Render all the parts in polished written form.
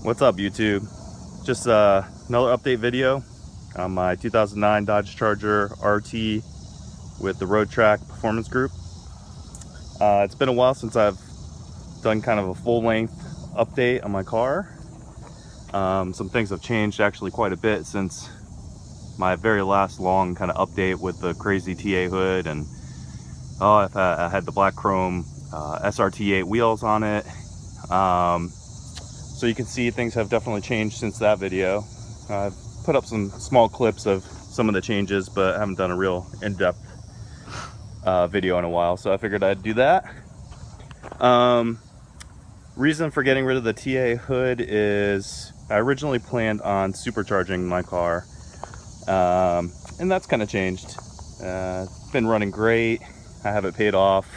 What's up, YouTube? Just another update video on my 2009 Dodge Charger RT with the Road Track Performance Group. It's been a while since I've done kind of a full-length update on my car. Some things have changed actually quite a bit since my very last long kind of update with the crazy TA hood, and I had the black chrome SRT8 wheels on it. So you can see things have definitely changed since that video. I've put up some small clips of some of the changes, but I haven't done a real in-depth video in a while, so I figured I'd do that. Reason for getting rid of the TA hood is I originally planned on supercharging my car, and that's kind of changed. It's been running great. I have it paid off.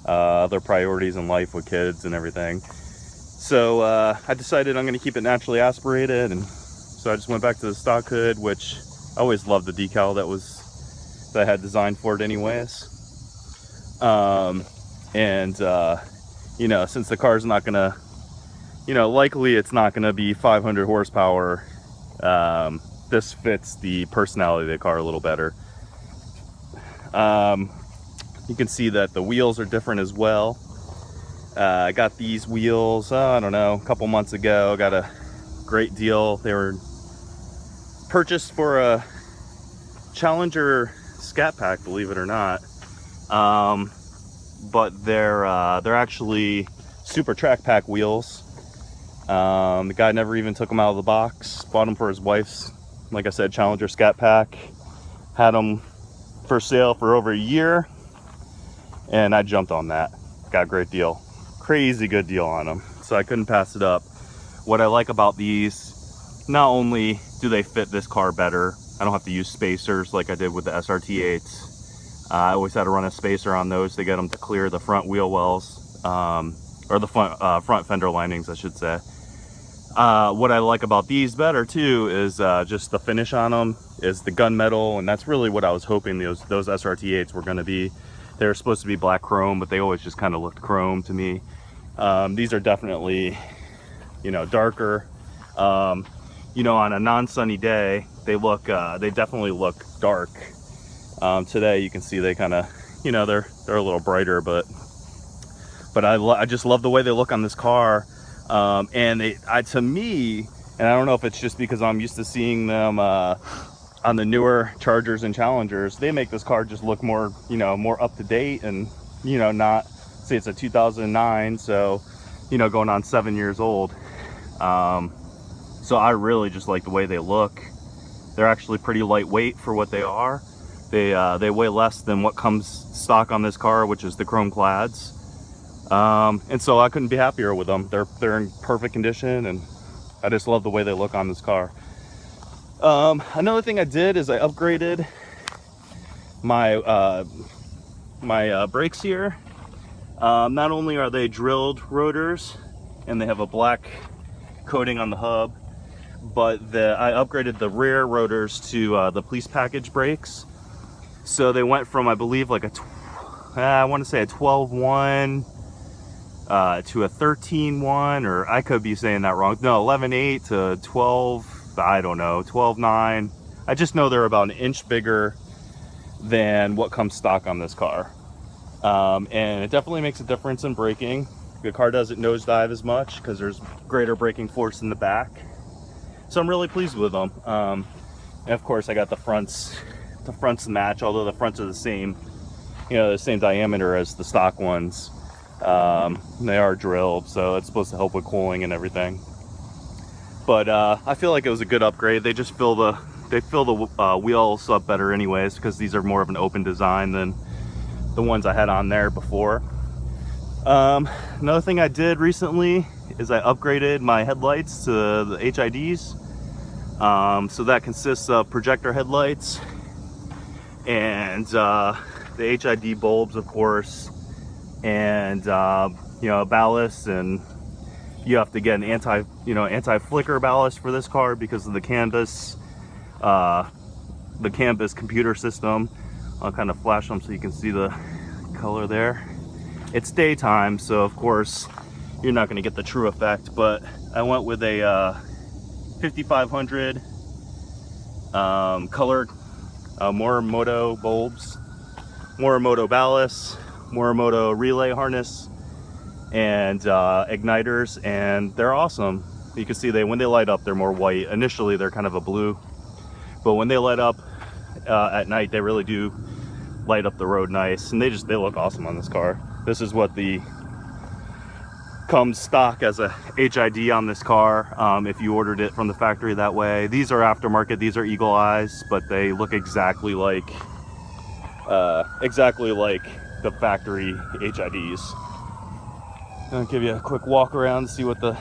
Other priorities in life with kids and everything. So I decided I'm going to keep it naturally aspirated, and so I just went back to the stock hood, which I always loved the decal that I had designed for it anyways. You know, since the car's not going to, likely it's not going to be 500 horsepower, this fits the personality of the car a little better. You can see that the wheels are different as well. I got these wheels, I don't know, a couple months ago. Got a great deal. They were purchased for a Challenger Scat Pack, believe it or not. But they're actually Super Track Pack wheels. The guy never even took them out of the box. Bought them for his wife's, like I said, Challenger Scat Pack. Had them for sale for over a year, and I jumped on that. Got a great deal. Crazy good deal on them, so I couldn't pass it up. What I like about these, not only do they fit this car better, I don't have to use spacers like I did with the SRT8s. I always had to run a spacer on those to get them to clear the front wheel wells, or the front fender linings, I should say. What I like about these better too is just the finish on them is the gunmetal, and that's really what I was hoping those SRT8s were going to be. They were supposed to be black chrome, but they always just kind of looked chrome to me. These are definitely, darker. On a non-sunny day, they definitely look dark. Today you can see they kind of, they're a little brighter, but I just love the way they look on this car. And to me, and I don't know if it's just because I'm used to seeing them on the newer Chargers and Challengers, they make this car just look more, more up to date, and, not, say it's a 2009, so, going on 7 years old. So I really just like the way they look. They're actually pretty lightweight for what they are. They weigh less than what comes stock on this car, which is the chrome clads. And so I couldn't be happier with them. They're in perfect condition, and I just love the way they look on this car. Another thing I did is I upgraded my brakes here. Not only are they drilled rotors and they have a black coating on the hub, but I upgraded the rear rotors to the police package brakes. So they went from, I believe, like I want to say a 12.1 to a 13.1, or I could be saying that wrong. No, 11.8 to 12. I don't know, 12.9. I just know they're about an inch bigger than what comes stock on this car. And it definitely makes a difference in braking. The car doesn't nosedive as much because there's greater braking force in the back. So I'm really pleased with them. And of course I got the fronts match, although the fronts are the same, the same diameter as the stock ones. They are drilled, so it's supposed to help with cooling and everything. But I feel like it was a good upgrade. They just fill the wheels up better anyways, because these are more of an open design than the ones I had on there before. Another thing I did recently is I upgraded my headlights to the HIDs. So that consists of projector headlights and the HID bulbs, of course, and ballast, and you have to get an anti-flicker ballast for this car because of the canvas computer system. I'll kind of flash them so you can see the color there. It's daytime, so of course you're not going to get the true effect. But I went with a 5500 colored Morimoto bulbs, Morimoto ballast, Morimoto relay harness, and igniters, and they're awesome. You can see when they light up, they're more white. Initially they're kind of a blue, but when they light up at night, they really do light up the road nice, and they look awesome on this car. This is what comes stock as a HID on this car, if you ordered it from the factory that way. These are aftermarket, these are Eagle Eyes, but they look exactly like the factory HIDs. I'll give you a quick walk around to see what the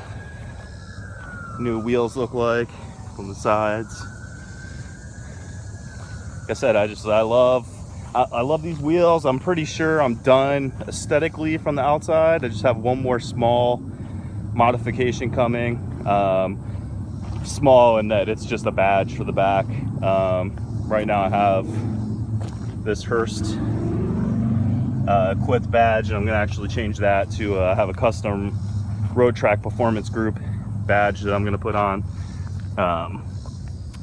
new wheels look like from the sides. Like I said, I love these wheels. I'm pretty sure I'm done aesthetically from the outside. I just have one more small modification coming. Small in that it's just a badge for the back. Right now I have this Hearst Quith badge, and I'm gonna actually change that to have a custom Road Track Performance Group badge that I'm gonna put on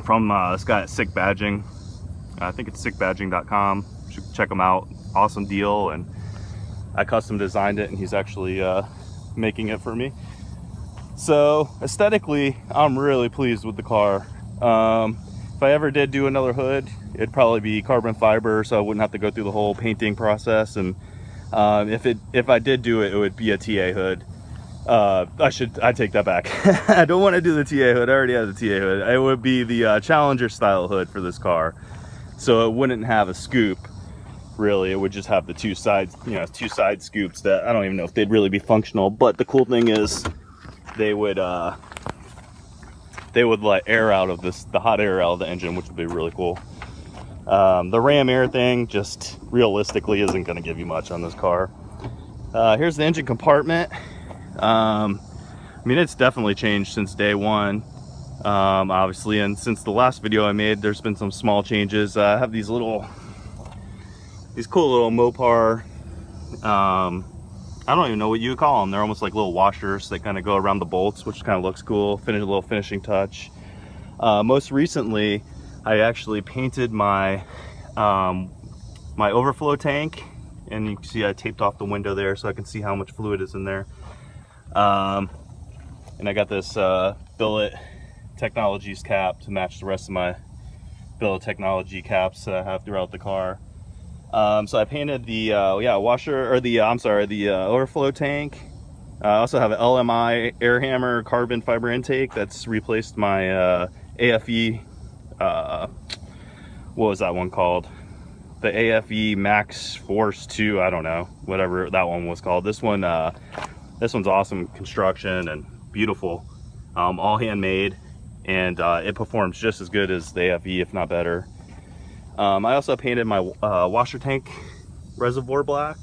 from this guy at Sick Badging. I think it's sickbadging.com. You should check them out. Awesome deal, and I custom designed it, and he's actually making it for me. So aesthetically, I'm really pleased with the car. If I ever did do another hood, it'd probably be carbon fiber, so I wouldn't have to go through the whole painting process. And if I did do it, it would be a TA hood. I take that back. I don't want to do the TA hood. I already have the TA hood. It would be the Challenger style hood for this car, so it wouldn't have a scoop. Really, it would just have the two sides, two side scoops that I don't even know if they'd really be functional. But the cool thing is, they would let air out of the hot air out of the engine, which would be really cool. The ram air thing just realistically isn't going to give you much on this car. Here's the engine compartment. I mean, it's definitely changed since day one, obviously, and since the last video I made, there's been some small changes. I have these cool little Mopar, I don't even know what you would call them. They're almost like little washers that kind of go around the bolts, which kind of looks cool. A little finishing touch. Most recently, I actually painted my my overflow tank, and you can see I taped off the window there so I can see how much fluid is in there. And I got this Billet Technologies cap to match the rest of my Billet Technology caps that I have throughout the car. So I painted the overflow tank. I also have an LMI air hammer carbon fiber intake that's replaced my AFE, what was that one called? The AFE Max Force 2, I don't know, whatever that one was called. This one's awesome construction and beautiful, all handmade, and it performs just as good as the AFE, if not better. I also painted my washer tank reservoir black,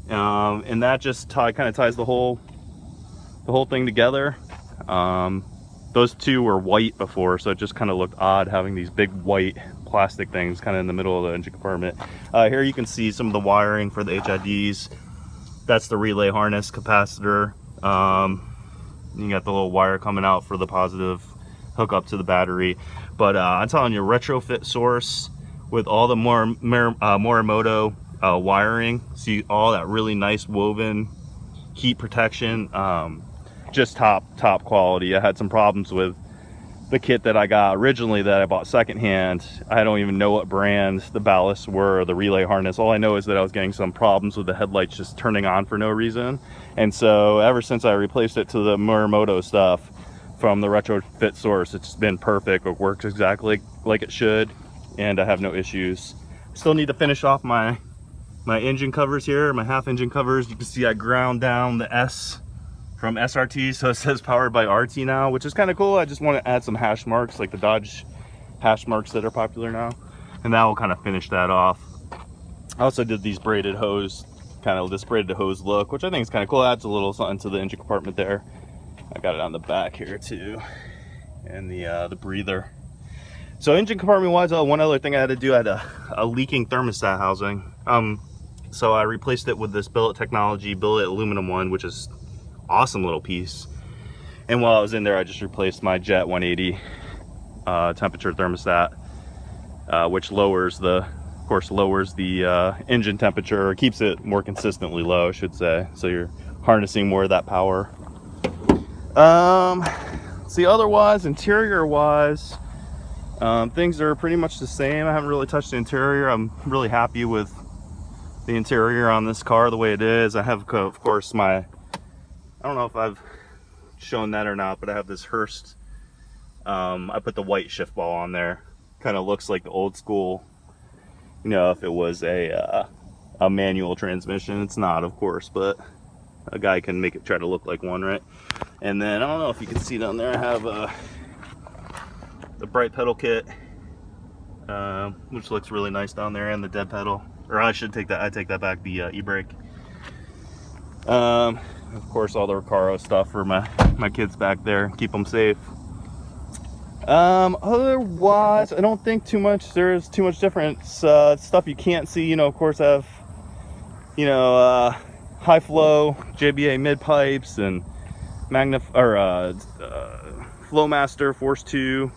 and that just kind of ties the whole thing together. Those two were white before, so it just kind of looked odd having these big white plastic things kind of in the middle of the engine compartment. Here you can see some of the wiring for the HIDs. That's the relay harness capacitor. You got the little wire coming out for the positive hook up to the battery. But I'm telling you, retrofit source with all the Morimoto wiring. See all that really nice woven heat protection. Just top quality. I had some problems with the kit that I got originally that I bought secondhand. I don't even know what brand the ballasts were or the relay harness. All I know is that I was getting some problems with the headlights just turning on for no reason. And so ever since I replaced it to the Morimoto stuff from the retrofit source, it's been perfect. It works exactly like it should, and I have no issues. Still need to finish off my engine covers here, my half engine covers. You can see I ground down the S from SRT, so it says powered by RT now, which is kind of cool. I just want to add some hash marks, like the Dodge hash marks that are popular now, and that will kind of finish that off. I also did these braided hose, kind of this braided hose look, which I think is kind of cool. Adds a little something to the engine compartment there. I got it on the back here too, and the breather. So engine compartment wise, one other thing I had to do, I had a leaking thermostat housing. So I replaced it with this Billet Technology billet aluminum one, which is awesome little piece. And while I was in there, I just replaced my Jet 180 temperature thermostat, which lowers the engine temperature, or keeps it more consistently low, I should say. So you're harnessing more of that power. See, otherwise, interior wise, things are pretty much the same. I haven't really touched the interior. I'm really happy with the interior on this car the way it is. I have, of course, I don't know if I've shown that or not, but I have this Hurst. I put the white shift ball on there. Kind of looks like the old school, you know, if it was a manual transmission. It's not, of course, but a guy can make it try to look like one, right? And then I don't know if you can see down there, I have the bright pedal kit, which looks really nice down there, and the dead pedal, or I take that back, the e-brake. Of course, all the Recaro stuff for my kids back there, keep them safe. Otherwise, I don't think there's too much different stuff you can't see. You know, of course, I have, you know, high flow JBA mid pipes and Flowmaster Force 2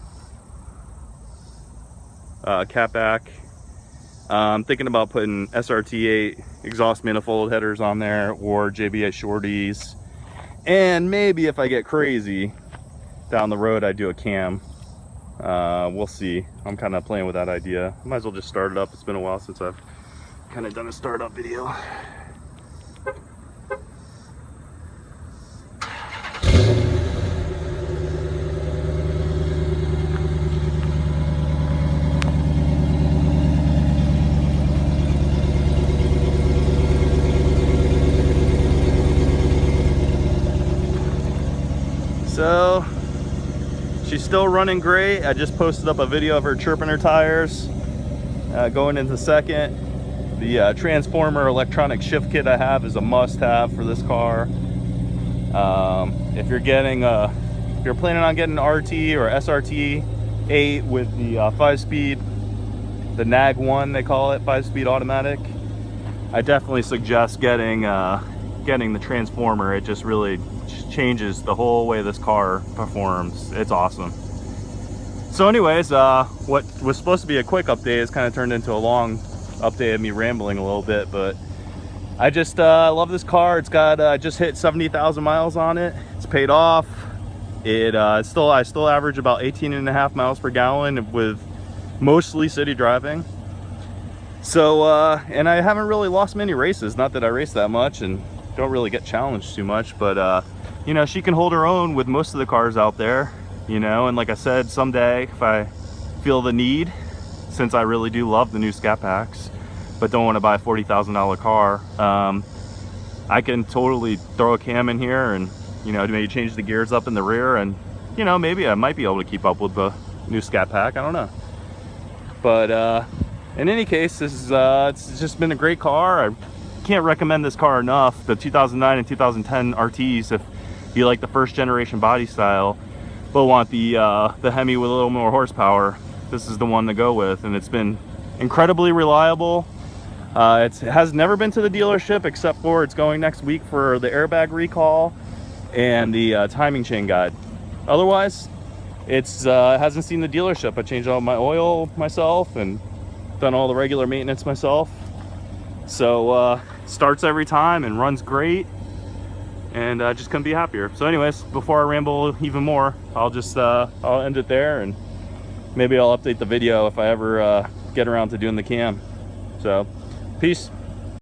catback. I'm thinking about putting SRT8 exhaust manifold headers on there, or JBA shorties, and maybe if I get crazy down the road I do a cam. We'll see. I'm kind of playing with that idea. Might as well just start it up. It's been a while since I've kind of done a startup video. So she's still running great. I just posted up a video of her chirping her tires. Going into second. The transformer electronic shift kit I have is a must-have for this car. If you're planning on getting an RT or SRT 8 with the 5-speed, the NAG 1 they call it, 5-speed automatic, I definitely suggest getting the transformer. It just really changes the whole way this car performs. It's awesome. So anyways, what was supposed to be a quick update has kind of turned into a long update of me rambling a little bit, but I just love this car. It's got just hit 70,000 miles on it. It's paid off. I still average about 18.5 miles per gallon with mostly city driving. So and I haven't really lost many races. Not that I race that much and don't really get challenged too much, but you know, she can hold her own with most of the cars out there, you know. And like I said, someday if I feel the need, since I really do love the new Scat Packs but don't want to buy a $40,000 car, I can totally throw a cam in here and, you know, maybe change the gears up in the rear, and, you know, maybe I might be able to keep up with the new Scat Pack. I don't know. But in any case, this is it's just been a great car. I can't recommend this car enough. The 2009 and 2010 RTs, if you like the first generation body style but want the Hemi with a little more horsepower, this is the one to go with. And it's been incredibly reliable. It has never been to the dealership, except for it's going next week for the airbag recall and the timing chain guide. Otherwise, it hasn't seen the dealership. I changed all my oil myself and done all the regular maintenance myself. So starts every time and runs great, and I just couldn't be happier. So anyways, before I ramble even more, I'll end it there, and maybe I'll update the video if I ever get around to doing the cam. So peace.